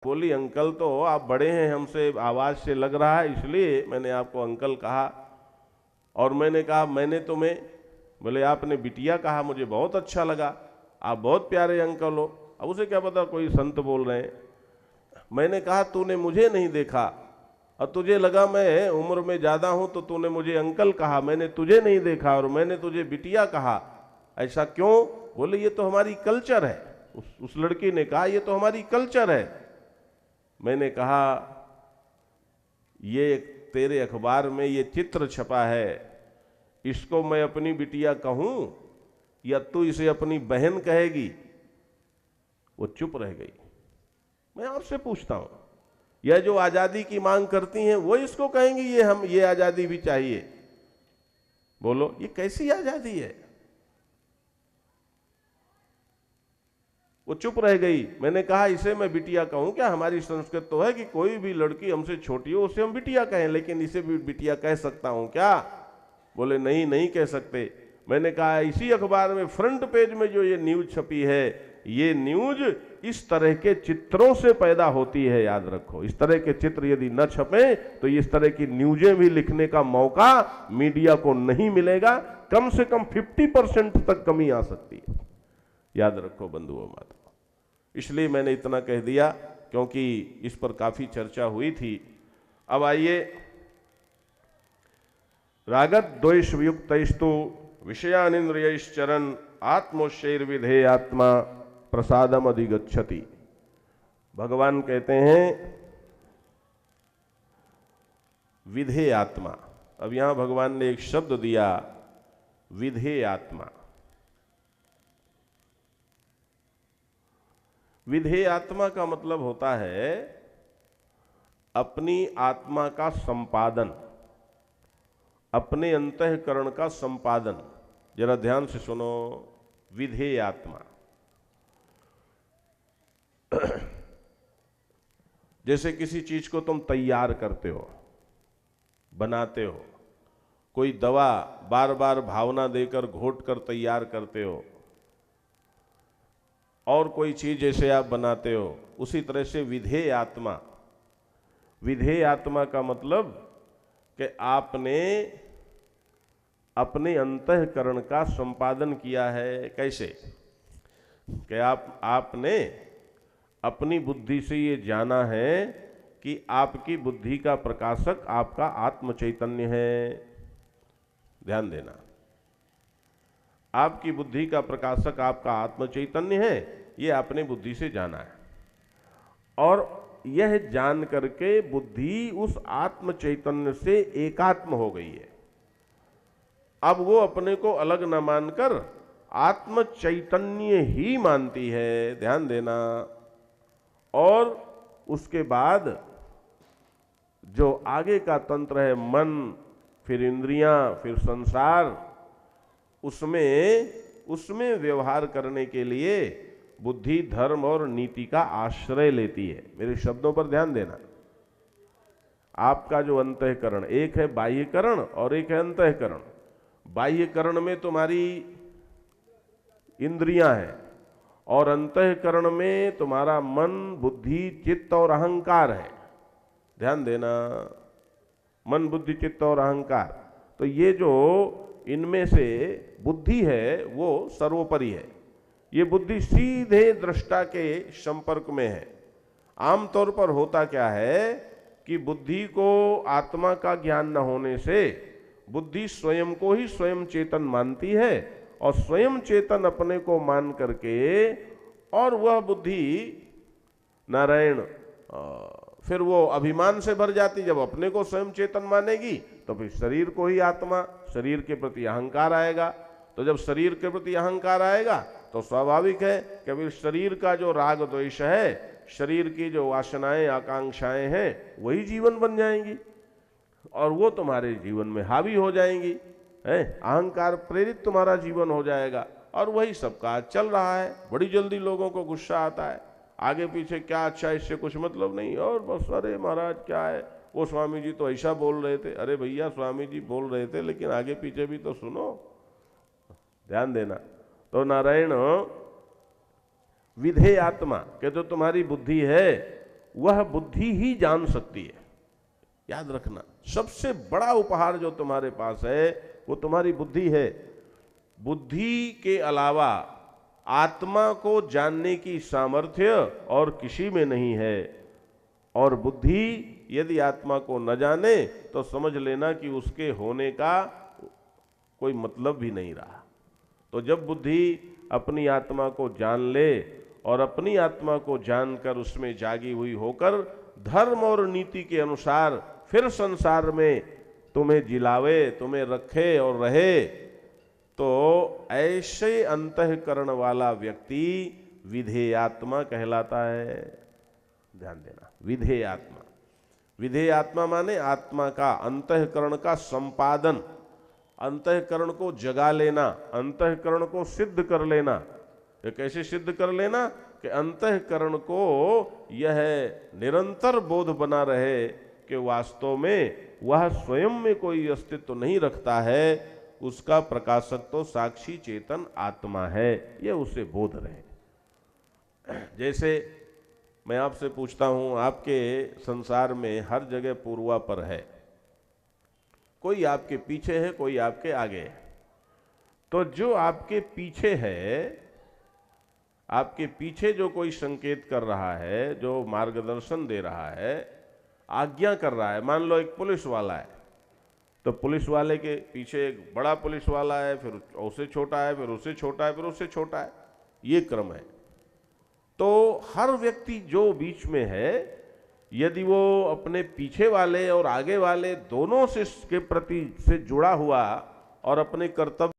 बोली अंकल तो आप बड़े हैं हमसे, आवाज से लग रहा है इसलिए मैंने आपको अंकल कहा। और मैंने कहा मैंने तुम्हें, बोले आपने बिटिया कहा, मुझे बहुत अच्छा लगा, आप बहुत प्यारे अंकल हो। अब उसे क्या पता कोई संत बोल रहे हैं। मैंने कहा तूने मुझे नहीं देखा और तुझे लगा मैं उम्र में ज्यादा हूं तो तूने मुझे अंकल कहा, मैंने तुझे नहीं देखा और मैंने तुझे बिटिया कहा, ऐसा क्यों? बोले ये तो हमारी कल्चर है। उस लड़की ने कहा ये तो हमारी कल्चर है। मैंने कहा ये तेरे अखबार में ये चित्र छपा है, इसको मैं अपनी बिटिया कहूं या तू इसे अपनी बहन कहेगी? वो चुप रह गई। मैं आपसे पूछता हूं, यह जो आजादी की मांग करती हैं वो इसको कहेंगी ये आजादी भी चाहिए? बोलो ये कैसी आजादी है? वो चुप रह गई। मैंने कहा इसे मैं बिटिया कहूं क्या? हमारी संस्कृत तो है कि कोई भी लड़की हमसे छोटी हो उसे हम बिटिया कहें, लेकिन इसे भी बिटिया कह सकता हूं क्या? बोले नहीं, नहीं कह सकते। मैंने कहा इसी अखबार में फ्रंट पेज में जो ये न्यूज छपी है, ये न्यूज इस तरह के चित्रों से पैदा होती है, याद रखो। इस तरह के चित्र यदि न छपे तो इस तरह की न्यूजें भी लिखने का मौका मीडिया को नहीं मिलेगा। कम से कम 50% तक कमी आ सकती है, याद रखो बंधुओं माता। इसलिए मैंने इतना कह दिया क्योंकि इस पर काफी चर्चा हुई थी। अब आइए, रागत द्वेष युक्तस्तु विषयानिंद्रियश्चरन् आत्मोच्चैर्विधेय आत्मा प्रसादम अधिगच्छति। भगवान कहते हैं विधेय आत्मा। अब यहां भगवान ने एक शब्द दिया विधेय आत्मा। विधेय आत्मा का मतलब होता है अपनी आत्मा का संपादन, अपने अंतःकरण का संपादन। जरा ध्यान से सुनो, विधेय आत्मा। जैसे किसी चीज को तुम तैयार करते हो, बनाते हो, कोई दवा बार बार भावना देकर घोट कर तैयार करते हो, और कोई चीज जैसे आप बनाते हो, उसी तरह से विधेय आत्मा। विधेय आत्मा का मतलब कि आपने अपने अंतःकरण का संपादन किया है। कैसे? कि आपने अपनी बुद्धि से ये जाना है कि आपकी बुद्धि का प्रकाशक आपका आत्म चैतन्य है। ध्यान देना, आपकी बुद्धि का प्रकाशक आपका आत्म चैतन्य है, ये आपने बुद्धि से जाना है। और यह जान करके बुद्धि उस आत्म चैतन्य से एकात्म हो गई है। अब वो अपने को अलग न मानकर आत्म चैतन्य ही मानती है। ध्यान देना। और उसके बाद जो आगे का तंत्र है, मन, फिर इंद्रियां, फिर संसार, उसमें व्यवहार करने के लिए बुद्धि धर्म और नीति का आश्रय लेती है। मेरे शब्दों पर ध्यान देना। आपका जो अंतःकरण, एक है बाह्यकरण और एक है अंतःकरण। बाह्यकरण में तुम्हारी इंद्रियां हैं और अंतःकरण में तुम्हारा मन, बुद्धि, चित्त और अहंकार है। ध्यान देना, मन, बुद्धि, चित्त और अहंकार। तो ये जो इनमें से बुद्धि है वो सर्वोपरि है। ये बुद्धि सीधे दृष्टा के संपर्क में है। आमतौर पर होता क्या है कि बुद्धि को आत्मा का ज्ञान न होने से बुद्धि स्वयं को ही स्वयं चेतन मानती है और स्वयं चेतन अपने को मान करके, और वह बुद्धि नारायण फिर वो अभिमान से भर जाती। जब अपने को स्वयं चेतन मानेगी तो फिर शरीर को ही आत्मा, शरीर के प्रति अहंकार आएगा। तो जब शरीर के प्रति अहंकार आएगा तो स्वाभाविक है कि फिर शरीर का जो राग द्वेष है, शरीर की जो वासनाएं आकांक्षाएं हैं, वही जीवन बन जाएंगी और वो तुम्हारे जीवन में हावी हो जाएंगी। अहंकार प्रेरित तुम्हारा जीवन हो जाएगा और वही सबका आज चल रहा है। बड़ी जल्दी लोगों को गुस्सा आता है, आगे पीछे क्या अच्छा इससे कुछ मतलब नहीं, और बस अरे महाराज क्या है, वो स्वामी जी तो ऐसा बोल रहे थे। अरे भैया स्वामी जी बोल रहे थे लेकिन आगे पीछे भी तो सुनो। ध्यान देना। तो नारायण विधेय आत्मा के जो तुम्हारी बुद्धि है वह बुद्धि ही जान सकती है। याद रखना, सबसे बड़ा उपहार जो तुम्हारे पास है वो तुम्हारी बुद्धि है। बुद्धि के अलावा आत्मा को जानने की सामर्थ्य और किसी में नहीं है। और बुद्धि यदि आत्मा को न जाने तो समझ लेना कि उसके होने का कोई मतलब भी नहीं रहा। तो जब बुद्धि अपनी आत्मा को जान ले और अपनी आत्मा को जानकर उसमें जागी हुई होकर धर्म और नीति के अनुसार फिर संसार में तुम्हें जिलावे, तुम्हें रखे और रहे, तो ऐसे अंतःकरण वाला व्यक्ति विधेयात्मा कहलाता है। ध्यान देना, विधेयात्मा। विधेयात्मा माने आत्मा का, अंतःकरण का संपादन, अंतःकरण को जगा लेना, अंतःकरण को सिद्ध कर लेना। ये कैसे सिद्ध कर लेना कि अंतःकरण को यह निरंतर बोध बना रहे कि वास्तव में वह स्वयं में कोई अस्तित्व नहीं रखता है, उसका प्रकाशक तो साक्षी चेतन आत्मा है, यह उसे बोध रहे। जैसे मैं आपसे पूछता हूं, आपके संसार में हर जगह पूर्वापर है, कोई आपके पीछे है, कोई आपके आगे है। तो जो आपके पीछे है, आपके पीछे जो कोई संकेत कर रहा है, जो मार्गदर्शन दे रहा है, आज्ञा कर रहा है, मान लो एक पुलिस वाला है, तो पुलिस वाले के पीछे एक बड़ा पुलिस वाला है, फिर उससे छोटा है, फिर उससे छोटा है, फिर उससे छोटा है, ये क्रम है। तो हर व्यक्ति जो बीच में है, यदि वो अपने पीछे वाले और आगे वाले दोनों से के प्रति से जुड़ा हुआ और अपने कर्तव्य